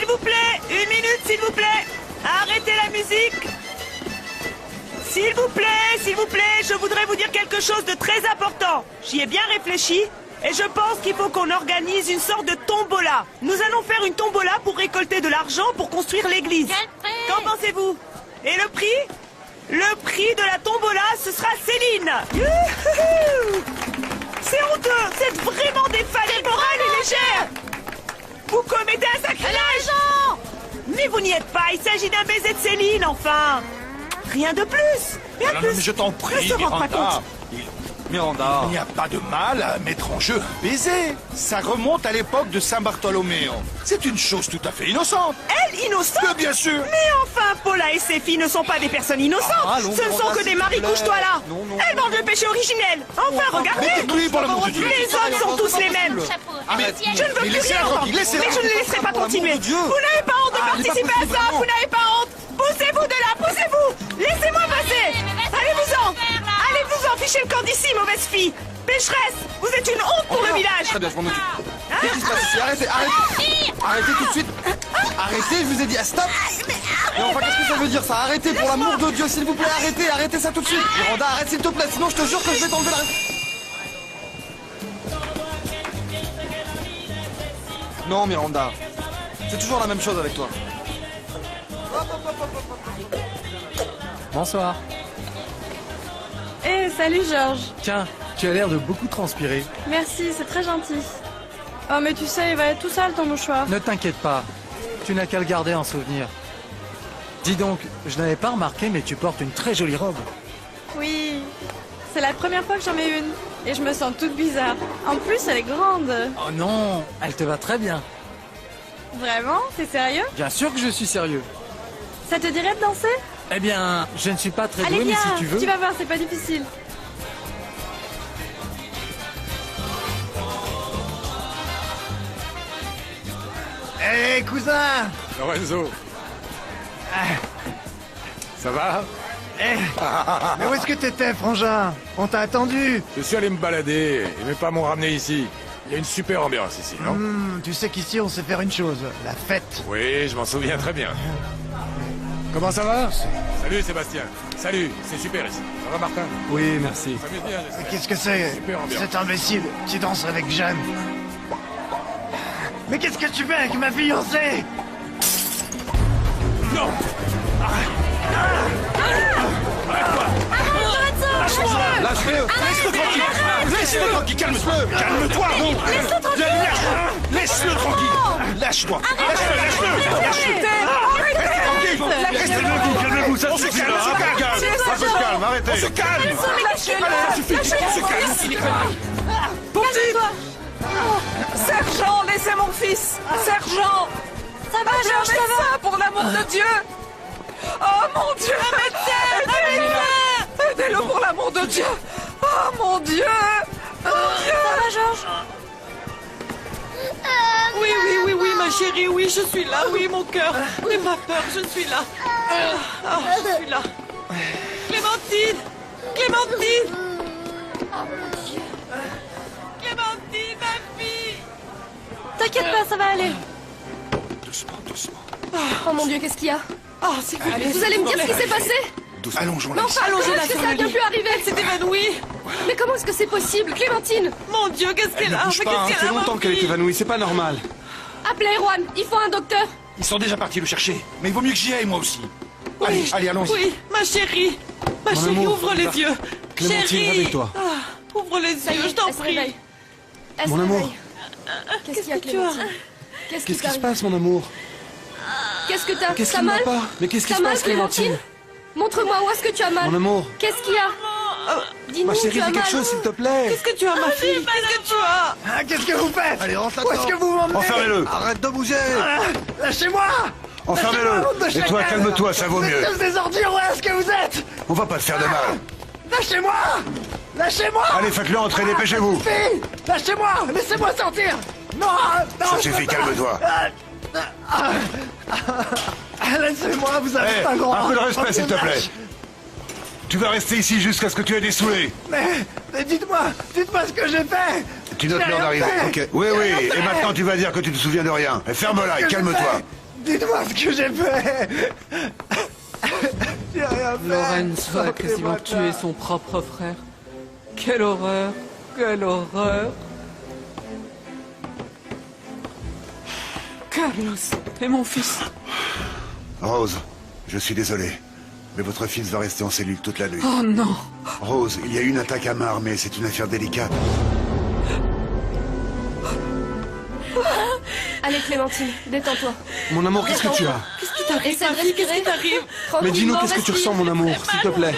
S'il vous plaît, 1 minute, s'il vous plaît. Arrêtez la musique. S'il vous plaît, je voudrais vous dire quelque chose de très important. J'y ai bien réfléchi et je pense qu'il faut qu'on organise une sorte de tombola. Nous allons faire une tombola pour récolter de l'argent pour construire l'église. Qu'en pensez-vous? Et le prix? Le prix de la tombola, ce sera Céline. Youhou! C'est honteux, vous êtes vraiment des familles morales et légères. Vous commettez un sacrilège. Mais vous n'y êtes pas, il s'agit d'un baiser de Céline, enfin. Rien de plus. Rien de plus. Mais je t'en prie, Ne se rend pas Miranda. compte. Miranda. Il n'y a pas de mal à mettre en jeu un baiser. Ça remonte à l'époque de Saint Bartholoméo. C'est une chose tout à fait innocente. Elle, innocente? Mais bien sûr. Mais enfin, Paula et ses filles ne sont pas des personnes innocentes. allons, Ce ne sont Miranda, que des s'il te maris plaît. couche-toi là. Non, non, Elles vendent le péché originel. Enfin, regardez. Mais oui, pour l'amour de Dieu. Les hommes sont tous les mêmes. Arrête. Je ne veux Mais plus laissez-la rien entendre. tranquille, Mais laissez-la je ne les laisserai pas Pour l'amour continuer. de Dieu. Vous n'avez pas honte de participer à ça. Vous n'avez pas honte. Poussez-vous de là, poussez-vous. Laissez-moi passer. Allez-vous-en. Allez-vous-en, fichez le camp d'ici, mauvaise fille. Pécheresse, vous êtes une honte pour le village. Très bien, je m'en occupe. Qu'est-ce qui se passe ici? Arrêtez, arrêtez. Arrêtez tout de suite. Arrêtez, je vous ai dit, stop. Mais enfin, qu'est-ce que ça veut dire ça? Arrêtez, pour l'amour de Dieu, s'il vous plaît, arrêtez, arrêtez ça tout de suite. Miranda, arrête s'il te plaît, sinon je te jure que je vais t'enlever la... Non, Miranda. C'est toujours la même chose avec toi. Bonsoir. Eh, salut Georges. Tiens, tu as l'air de beaucoup transpirer. Merci, c'est très gentil. Oh, mais tu sais, il va être tout sale ton mouchoir. Ne t'inquiète pas, tu n'as qu'à le garder en souvenir. Dis donc, je n'avais pas remarqué, mais tu portes une très jolie robe. Oui, c'est la première fois que j'en mets une. Et je me sens toute bizarre. En plus, elle est grande. Oh non, elle te va très bien. Vraiment? T'es sérieux? Bien sûr que je suis sérieux. Ça te dirait de danser? Eh bien, je ne suis pas très Allez, doué, mais viens, si tu veux... tu vas voir, c'est pas difficile. Hé, cousin! Lorenzo. Ça va? Mais où est-ce que t'étais, frangin? On t'a attendu! Je suis allé me balader, et mes parents m'ont ramené ici. Il y a une super ambiance ici, non? Tu sais qu'ici, on sait faire une chose, la fête. Oui, je m'en souviens très bien. Comment ça va? Salut Sébastien. Salut, c'est super ici. Ça va Martin? Oui, merci. Ça m'amuse bien, j'espère. Qu'est-ce que c'est? Super ambiance. Cet imbécile qui danse avec Jeanne. Mais qu'est-ce que tu fais avec ma fiancée? Non! Lâche-le. Laisse-le tranquille. Laisse-le tranquille. Calme-toi. Calme-toi. Laisse-le tranquille. Lâche-toi. Lâche-le. Calmez-vous. Ça suffit. Un peu de calme, arrêtez. On se calme. Sergent, laissez mon fils. Sergent. Ça va, Georges, ça va? Ça, pour l'amour de Dieu. Oh mon Dieu. Aidez-le pour l'amour de Dieu. Oh mon Dieu. Ça va, Georges? Oui, ma chérie, oui, je suis là, oui, mon cœur. N'aie pas peur, je suis là. Je suis là. Clémentine. Clémentine, ma fille. T'inquiète pas, ça va aller. Doucement, doucement. Oh mon Dieu, qu'est-ce qu'il y a? Oh, s'il vous plaît. Vous allez me dire ce qui s'est passé? Allongeons-la. Enfin, allongez-la est-ce que sur ça a le bien lit. pu arriver? Elle s'est évanouie. Mais comment est-ce que c'est possible? Clémentine! Mon Dieu, qu'est-ce qu'elle a? Bouge Mais pas, hein, qu'est-ce c'est qu'elle a, ma longtemps qu'elle est fille? évanouie, c'est pas normal. Appelez Erwan, il faut un docteur! Ils sont déjà partis le chercher. Mais il vaut mieux que j'y aille, moi aussi. Allez, allez, allons-y. Oui, ma chérie. Ma chérie, amour, ouvre les yeux. Clémentine, Chérie. réveille-toi. Ouvre les Ça y yeux, est, je t'en elle se prie. réveille. Elle Mon se amour. réveille. Qu'est-ce qu'il y a, que tu as? Clémentine? Qu'est-ce Qu'est-ce qui se t'arrive? passe, mon amour? Qu'est-ce que t'as? Qu'est-ce T'as qui va mal? pas? Mais qu'est-ce qui T'as se mal, passe, Clémentine? Montre-moi où est-ce que tu as mal. Mon amour. Qu'est-ce qu'il y a? Dis-nous, Ma chérie, tu as dis quelque mal. chose, s'il te plaît. Qu'est-ce que tu as, ma fille? Qu'est-ce que tu as? Ah, qu'est-ce que vous faites? Allez, rentre Où est-ce que vous m'emmenez? Enfermez-le. Arrête de bouger. Lâchez-moi! Enfermez-le. Et toi, calme-toi, ça vaut Vous mieux. êtes tous des ordures, ouais, ce que vous êtes! On va pas te faire de mal. Lâchez-moi! Lâchez-moi! Allez, faites-le entrer, dépêchez-vous. Fille! Lâchez-moi! Laissez-moi sortir! Non! Non! Ça je suffit, peux pas. calme-toi. Laissez-moi, vous avez Eh, pas le droit! un peu de respect, s'il te plaît. Lâche. Tu vas rester ici jusqu'à ce que tu aies des saoulés. Mais dites-moi ce que j'ai fait! Tu notes J'ai l'heure rien d'arrivée. fait. Ok. Oui, J'ai oui. rien fait. Et maintenant, tu vas dire que tu te souviens de rien. Et ferme-la et Que j'ai calme-toi. fait. Dites-moi ce que j'ai fait. J'ai rien fait. Lorenzo a quasiment tué son propre frère. Quelle horreur! Quelle horreur! Carlos est mon fils. Rose, je suis désolé, mais votre fils va rester en cellule toute la nuit. Oh non! Rose, il y a eu une attaque à main armée, c'est une affaire délicate. Allez, Clémentine, détends-toi. Mon amour, qu'est-ce que tu as? Essaie de respirer. Mais dis-nous, Tranquillement, qu'est-ce que tu respire. ressens, mon amour, s'il te plaît?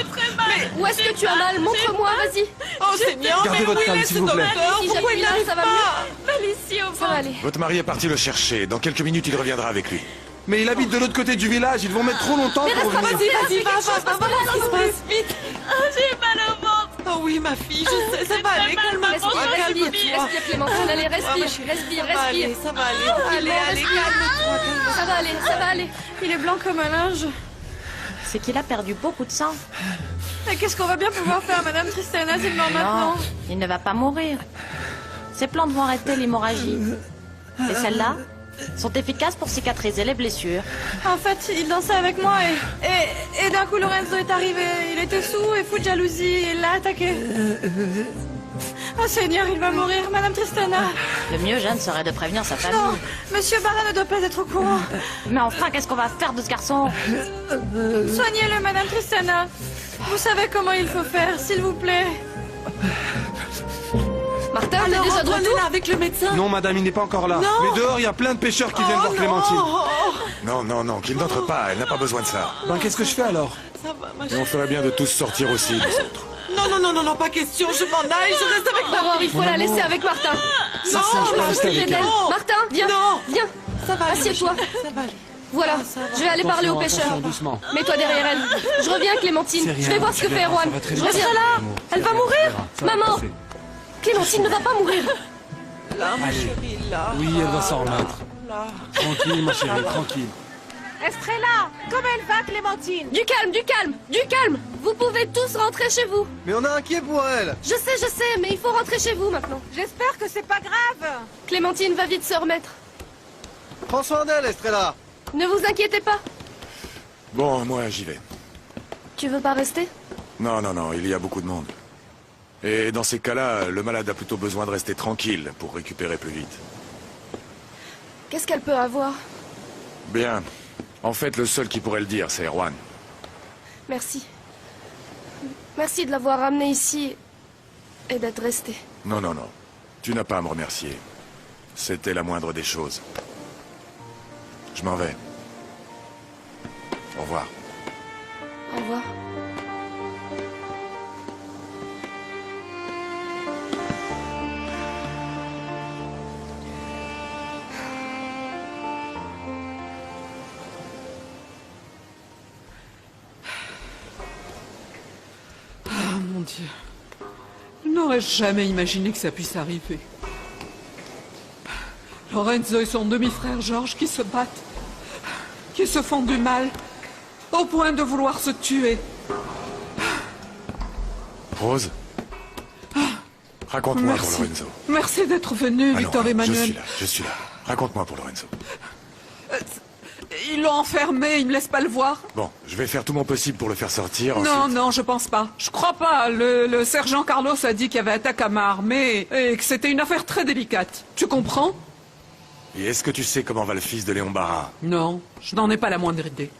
Où est-ce que tu as mal? Montre-moi, vas-y. Oh Seigneur, Gardez mais votre où calme, il est s'il ce vous plaît. docteur? Si Pourquoi j'appuie il là, n'arrive ça va pas? Ici au Ça va aller. Votre mari est parti le chercher. Dans quelques minutes, il reviendra avec lui. Mais il habite de l'autre côté du village, ils vont mettre trop longtemps pour revenir. Vas-y, va, qu'est-ce qui se passe? Vite. J'ai mal au ventre. Oh oui, ma fille, je sais, ça va aller, calme-toi, Respire, calme-toi. respire, Clémentine, allez, respire, respire, Ça va aller, respire. ça va aller. Allez, allez, calme-toi. Ça va aller, ça va aller. Il est blanc comme un linge. C'est qu'il a perdu beaucoup de sang. Mais qu'est-ce qu'on va bien pouvoir faire, Madame Tristana, s'il meurt maintenant? Non, il ne va pas mourir. Ces plantes vont arrêter l'hémorragie. Et celles-là sont efficaces pour cicatriser les blessures. En fait, il dansait avec moi et d'un coup Lorenzo est arrivé. Il était saoul et fou de jalousie et il l'a attaqué. Oh Seigneur, il va mourir, Madame Tristana. Le mieux, Jeanne, serait de prévenir sa famille. Non, Monsieur Barra ne doit pas être au courant. Mais enfin, qu'est-ce qu'on va faire de ce garçon? Soignez-le, Madame Tristana. Vous savez comment il faut faire, s'il vous plaît. Martin, t'es déjà de retour? avec le médecin. Non, madame, il n'est pas encore là. Mais dehors, il y a plein de pêcheurs qui viennent voir Clémentine. Non, non, non, qu'il n'entre pas. Elle n'a pas besoin de ça. Ben, qu'est-ce que je fais alors? Ça va, ma Et on ferait bien de tous sortir aussi, les autres. Non, pas question, je m'en aille, je reste avec D'abord, il faut la laisser avec Martin. Ça, je peux rester avec elle. Martin, viens, Non. viens. Ça va aller. Assieds-toi. Ça va aller. Voilà, je vais aller parler aux pêcheurs. Attention, doucement. Mets-toi derrière elle. Je reviens, Clémentine. C'est rien, Je vais voir ce que tu fait verras, Erwan. ça va très Je bien. reviens là. Elle va mourir. Ça va Maman, passer. Clémentine ne va pas mourir. Là, ma Allez. chérie, là. Oui, elle va s'en remettre. Là. Tranquille, ma chérie, tranquille. Estrella, comment elle va, Clémentine? Du calme, du calme, du calme. Vous pouvez tous rentrer chez vous. Mais on est inquiet pour elle. Je sais, mais il faut rentrer chez vous maintenant. J'espère que c'est pas grave. Clémentine va vite se remettre. Prends soin d'elle, Estrella. Ne vous inquiétez pas. Bon, moi, j'y vais. Tu veux pas rester? Non, non, non, il y a beaucoup de monde. Et dans ces cas-là, le malade a plutôt besoin de rester tranquille pour récupérer plus vite. Qu'est-ce qu'elle peut avoir? Bien. En fait, le seul qui pourrait le dire, c'est Erwan. Merci. Merci de l'avoir ramené ici et d'être resté. Non, non, non. Tu n'as pas à me remercier. C'était la moindre des choses. Je m'en vais. Au revoir. Au revoir. Oh mon Dieu. Je n'aurais jamais imaginé que ça puisse arriver. Lorenzo et son demi-frère Georges qui se battent, qui se font du mal, au point de vouloir se tuer. Rose Raconte-moi pour Merci. Lorenzo. Merci d'être venu, Allons, Victor allons, Emmanuel. je suis là. Raconte-moi pour Lorenzo. Ils l'ont enfermé, ils me laissent pas le voir. Bon, je vais faire tout mon possible pour le faire sortir. Non, ensuite- non, je pense pas. Je crois pas. Le sergent Carlos a dit qu'il y avait attaque à main armée et que c'était une affaire très délicate. Tu comprends? Et est-ce que tu sais comment va le fils de Léon Barra? Non, je n'en ai pas la moindre idée.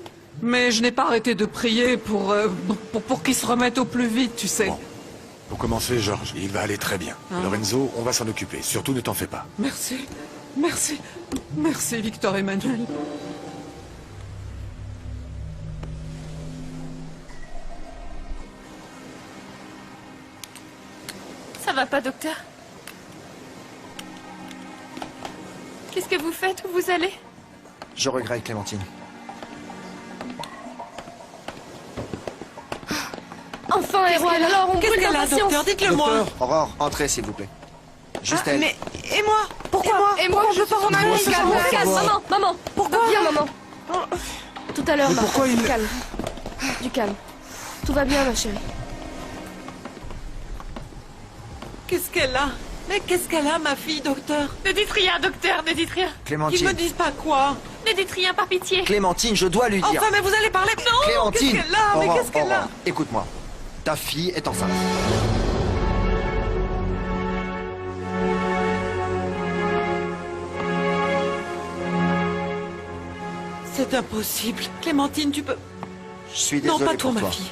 Mais je n'ai pas arrêté de prier pour qu'il se remette au plus vite, tu sais. Bon. Pour commencer, Georges, il va aller très bien. Lorenzo, on va s'en occuper. Surtout, ne t'en fais pas. Merci, merci, merci, Victor Emmanuel. Ça va pas, docteur? Qu'est-ce que vous faites? Où vous allez? Je regrette, Clémentine. Enfin, Erwan, alors on brûle d'impatience. Dites-le-moi. Docteur, Aurore, entrez, s'il vous plaît. Juste elle. Mais, et moi? Pourquoi? Et moi, je peux rentrer. Calme, calme, maman. Pourquoi? Viens, maman. Tout à l'heure, Mais Martin. pourquoi il- Du calme. Du calme. Tout va bien, ma chérie. Qu'est-ce qu'elle a? Mais qu'est-ce qu'elle a, ma fille, docteur? Ne dites rien, docteur, ne dites rien. Qu'ils Clémentine. me disent pas quoi? Ne dites rien, par pitié. Clémentine, je dois lui dire. Enfin, mais vous allez parler... Non! Clémentine. Qu'est-ce qu'elle a? Mais Aurore, qu'est-ce qu'elle a? Aurore, écoute-moi. Ta fille est enceinte. C'est impossible. Clémentine, tu peux... Je suis Non, désolé pas toi, pour ma toi. fille.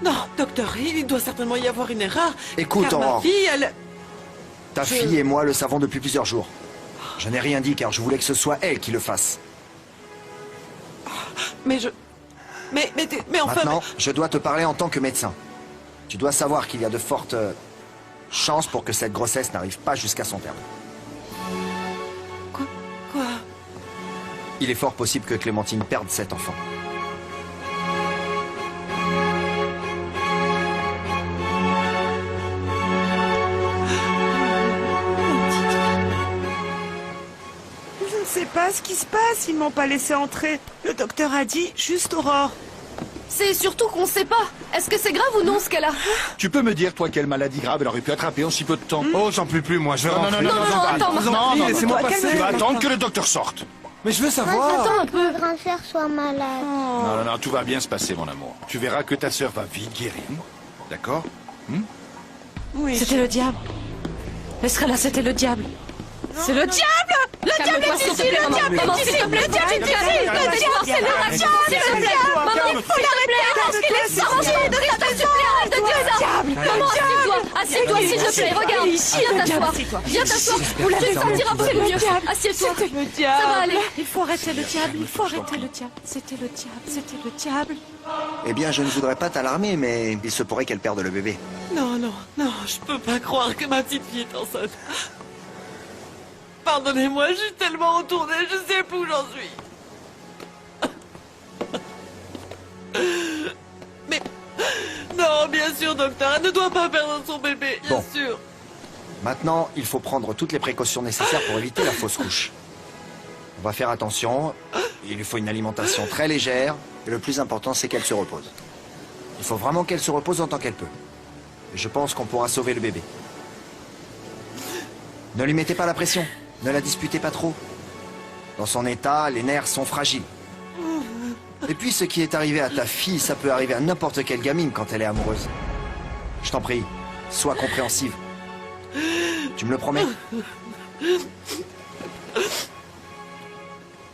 Non, docteur, il doit certainement y avoir une erreur. Écoute, car ma Aurore. fille, elle... Ta fille et moi le savons depuis plusieurs jours. Je n'ai rien dit car je voulais que ce soit elle qui le fasse. Mais je... Mais enfin... Maintenant, je dois te parler en tant que médecin. Tu dois savoir qu'il y a de fortes chances pour que cette grossesse n'arrive pas jusqu'à son terme. Quoi? Il est fort possible que Clémentine perde cet enfant. Je ne sais pas ce qui se passe, ils m'ont pas laissé entrer. Le docteur a dit juste Aurore. C'est surtout qu'on sait pas. Est-ce que c'est grave ou non ce qu'elle a? Tu peux me dire, toi, quelle maladie grave elle aurait pu attraper en si peu de temps? Oh, j'en peux plus, moi, je vais Non, non, rentrer. non, non, non, attends, non, Marc. non, laissez-moi toi, passer. Tu vas attendre que le docteur sorte. Mais je veux savoir. Attends un peu. Grand frère soit malade. Non, non, non, tout va bien se passer, mon amour. Tu verras que ta sœur va vite guérir. D'accord? Oui, C'était le diable. Estrella, c'était le diable. C'est le diable! Le diable est ici, le diable est ici! Le diable est ici! Le diable, c'est le diable! S'il te plaît! Maman, il faut l'arrêter parce qu'il est sorcier de Satan! S'il te plaît, arrête de dire ça! Maman, assieds-toi, s'il te plaît, regarde! Viens t'asseoir! Viens t'asseoir! Tu te sentiras beaucoup mieux! Assieds-toi! Ça va aller! Il faut arrêter le diable, il faut arrêter le diable. C'était le diable, c'était le diable. Eh bien, je ne voudrais pas t'alarmer, mais il se pourrait qu'elle perde le bébé. Non, je peux pas croire que ma petite fille est enceinte. Pardonnez-moi, je suis tellement retournée, je sais plus où j'en suis. Mais... Non, bien sûr, docteur, elle ne doit pas perdre son bébé, bien Bon. sûr. Maintenant, il faut prendre toutes les précautions nécessaires pour éviter la fausse couche. On va faire attention, il lui faut une alimentation très légère, et le plus important, c'est qu'elle se repose. Il faut vraiment qu'elle se repose en tant qu'elle peut. Et je pense qu'on pourra sauver le bébé. Ne lui mettez pas la pression, ne la disputez pas trop. Dans son état, les nerfs sont fragiles. Et puis, ce qui est arrivé à ta fille, ça peut arriver à n'importe quelle gamine quand elle est amoureuse. Je t'en prie, sois compréhensive. Tu me le promets?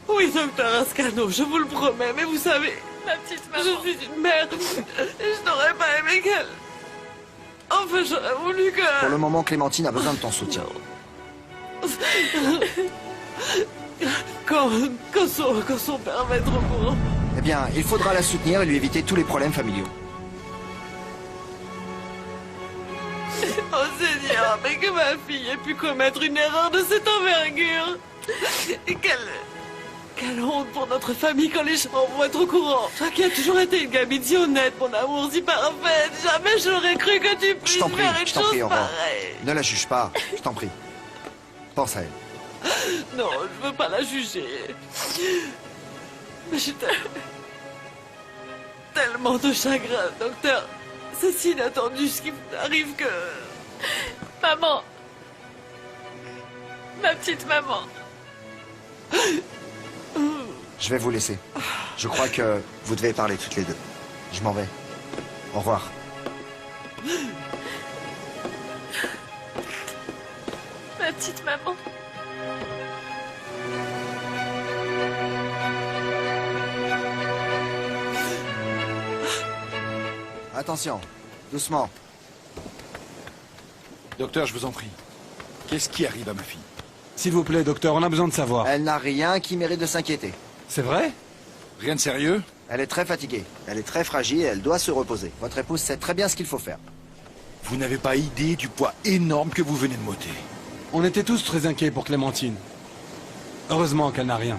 Oui, docteur Ascano, je vous le promets, mais vous savez, Ma petite maman. je suis une mère, et je n'aurais pas aimé qu'elle... Enfin, j'aurais voulu que... Pour le moment, Clémentine a besoin de ton soutien. Quand son père va être au courant. Eh bien, il faudra la soutenir et lui éviter tous les problèmes familiaux. Oh Seigneur, mais que ma fille ait pu commettre une erreur de cette envergure. Et quelle honte pour notre famille quand les gens vont être au courant. Toi qui as toujours été une gamine si honnête, mon amour, si parfaite, jamais j'aurais cru que tu Je puisses t'en prie, faire une je t'en prie, chose Aurore. pareille. Ne la juge pas, je t'en prie. Pense à elle. Non, je veux pas la juger. Mais j'ai tellement de chagrin, docteur. C'est si inattendu ce qui arrive que... Maman. Ma petite maman. Je vais vous laisser. Je crois que vous devez parler toutes les deux. Je m'en vais. Au revoir. Ma petite maman. Attention, doucement. Docteur, je vous en prie. Qu'est-ce qui arrive à ma fille? S'il vous plaît, docteur, on a besoin de savoir. Elle n'a rien qui mérite de s'inquiéter. C'est vrai? Rien de sérieux? Elle est très fatiguée. Elle est très fragile et elle doit se reposer. Votre épouse sait très bien ce qu'il faut faire. Vous n'avez pas idée du poids énorme que vous venez de m'ôter. On était tous très inquiets pour Clémentine. Heureusement qu'elle n'a rien.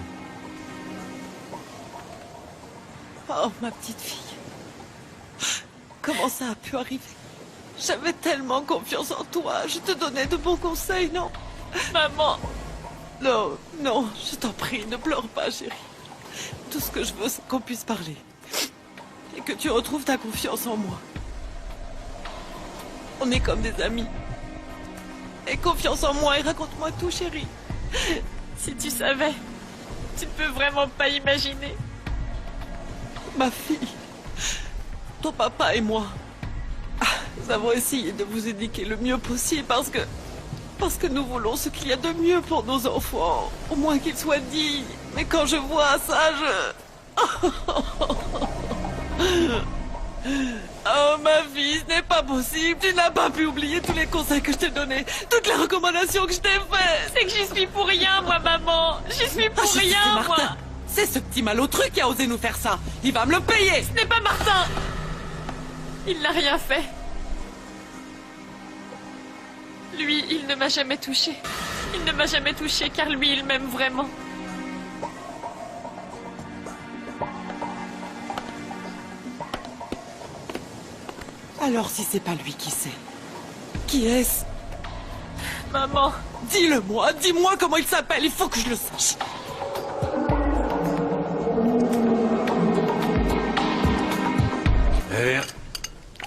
Oh, ma petite fille. Comment ça a pu arriver? J'avais tellement confiance en toi. Je te donnais de bons conseils, non? Maman. Non, non, je t'en prie, ne pleure pas, chérie. Tout ce que je veux, c'est qu'on puisse parler. Et que tu retrouves ta confiance en moi. On est comme des amis. Aie confiance en moi et raconte-moi tout, chérie. Si tu savais, tu ne peux vraiment pas imaginer. Ma fille, ton papa et moi, nous avons essayé de vous éduquer le mieux possible parce que nous voulons ce qu'il y a de mieux pour nos enfants. Au moins qu'ils soient dignes. Mais quand je vois ça, Oh ma fille, ce n'est pas possible. Tu n'as pas pu oublier tous les conseils que je t'ai donnés, toutes les recommandations que je t'ai faites. C'est que j'y suis pour rien, moi, maman. J'y suis pour rien, moi. Martin. C'est ce petit malotru qui a osé nous faire ça. Il va me le payer. Ce n'est pas Martin. Il n'a rien fait. Lui, il ne m'a jamais touché. Il ne m'a jamais touché car lui, il m'aime vraiment. Alors si c'est pas lui, qui c'est? Qui est-ce? Maman. Dis-le-moi, dis-moi comment il s'appelle, il faut que je le sache.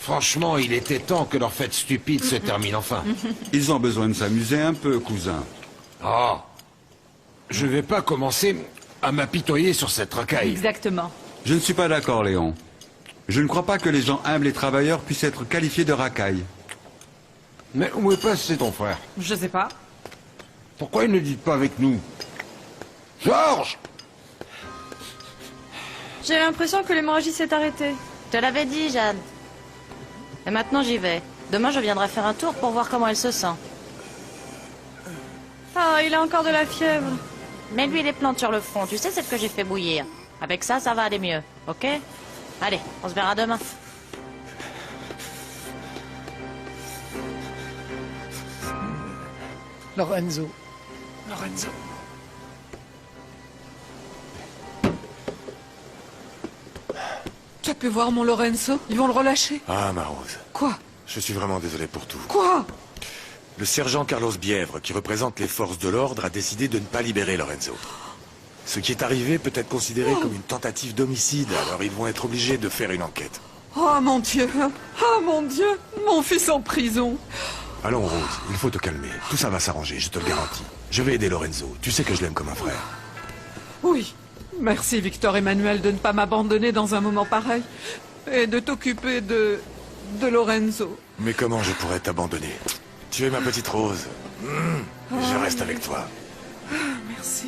Franchement, il était temps que leur fête stupide se termine enfin. Ils ont besoin de s'amuser un peu, cousin. Oh, je vais pas commencer à m'apitoyer sur cette racaille. Exactement. Je ne suis pas d'accord, Léon. Je ne crois pas que les gens humbles et travailleurs puissent être qualifiés de racailles. Mais où est passé ton frère? Je sais pas. Pourquoi il ne dit pas avec nous? Georges! J'ai l'impression que l'hémorragie s'est arrêtée. Je te l'avais dit, Jeanne. Et maintenant, j'y vais. Demain, je viendrai faire un tour pour voir comment elle se sent. Ah, il a encore de la fièvre. Mets-lui les plantes sur le front. Tu sais, celle que j'ai fait bouillir. Avec ça, ça va aller mieux. Ok? Allez, on se verra demain. Lorenzo. Tu as pu voir mon Lorenzo? Ils vont le relâcher? Ah, ma Rose. Quoi? Je suis vraiment désolé pour tout. Quoi? Le sergent Carlos Bièvre, qui représente les forces de l'ordre, a décidé de ne pas libérer Lorenzo. Ce qui est arrivé peut être considéré comme une tentative d'homicide, alors ils vont être obligés de faire une enquête. Oh mon Dieu! Oh mon Dieu! Mon fils en prison! Allons, Rose, il faut te calmer. Tout ça va s'arranger, je te le garantis. Je vais aider Lorenzo. Tu sais que je l'aime comme un frère. Oui. Merci, Victor Emmanuel, de ne pas m'abandonner dans un moment pareil. Et de t'occuper de Lorenzo. Mais comment je pourrais t'abandonner? Tu es ma petite Rose. Je reste avec toi. Merci.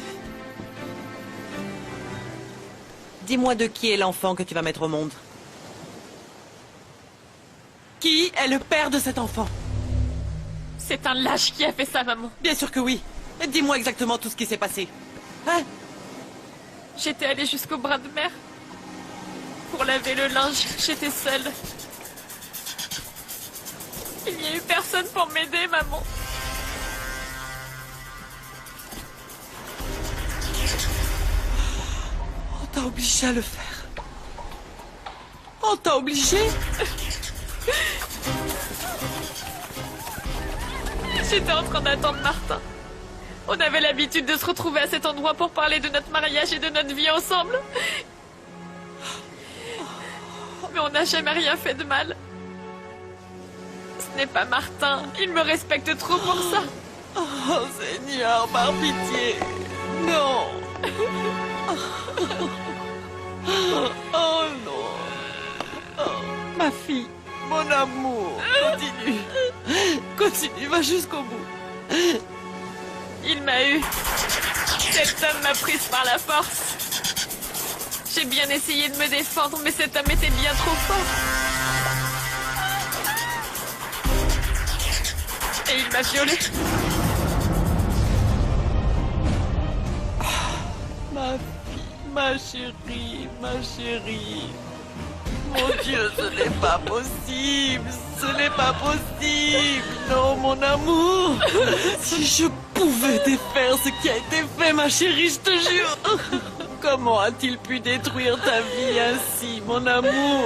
Dis-moi de qui est l'enfant que tu vas mettre au monde. Qui est le père de cet enfant? C'est un lâche qui a fait ça, maman. Bien sûr que oui. Dis-moi exactement tout ce qui s'est passé. Hein? J'étais allée jusqu'au bras de mer. Pour laver le linge, j'étais seule. Il n'y a eu personne pour m'aider, maman. On t'a obligé à le faire. On t'a obligé? J'étais en train d'attendre Martin. On avait l'habitude de se retrouver à cet endroit pour parler de notre mariage et de notre vie ensemble. Mais on n'a jamais rien fait de mal. Ce n'est pas Martin. Il me respecte trop pour ça. Oh Seigneur, par pitié. Non. Oh non. Oh, ma fille, mon amour. Continue. Continue, va jusqu'au bout. Il m'a eu. Cet homme m'a prise par la force. J'ai bien essayé de me défendre, mais cet homme était bien trop fort. Et il m'a violée. Ma fille, ma chérie, ma chérie. Mon Dieu, ce n'est pas possible. Ce n'est pas possible. Non, mon amour. Si je pouvais défaire ce qui a été fait, ma chérie, je te jure. Comment a-t-il pu détruire ta vie ainsi, mon amour?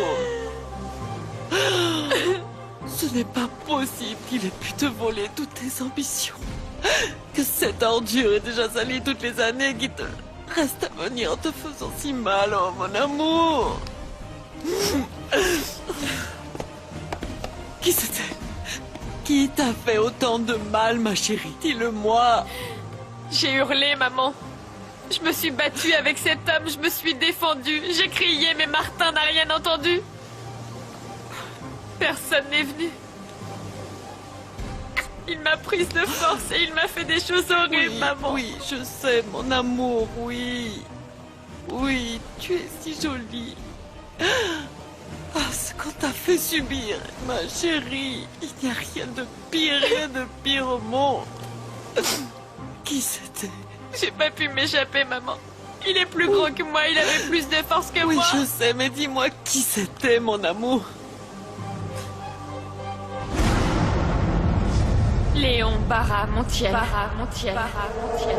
Ce n'est pas possible qu'il ait pu te voler toutes tes ambitions. Que cette ordure ait déjà sali toutes les années qui te restent à venir en te faisant si mal, oh mon amour. Qui c'était? Qui t'a fait autant de mal, ma chérie? Dis-le-moi. J'ai hurlé, maman. Je me suis battue avec cet homme, je me suis défendue. J'ai crié, mais Martin n'a rien entendu. Personne n'est venu. Il m'a prise de force et il m'a fait des choses horribles, Oui, maman. oui, je sais, mon amour, oui. Oui, tu es si jolie. Ah, ce qu'on t'a fait subir, ma chérie. Il n'y a rien de pire au monde. Qui c'était? J'ai pas pu m'échapper, maman. Il est plus grand que moi, il avait plus de force que Oui, moi. je sais, mais dis-moi qui c'était, mon amour. Léon Barra Montiel. Barra Montiel. Barra Montiel.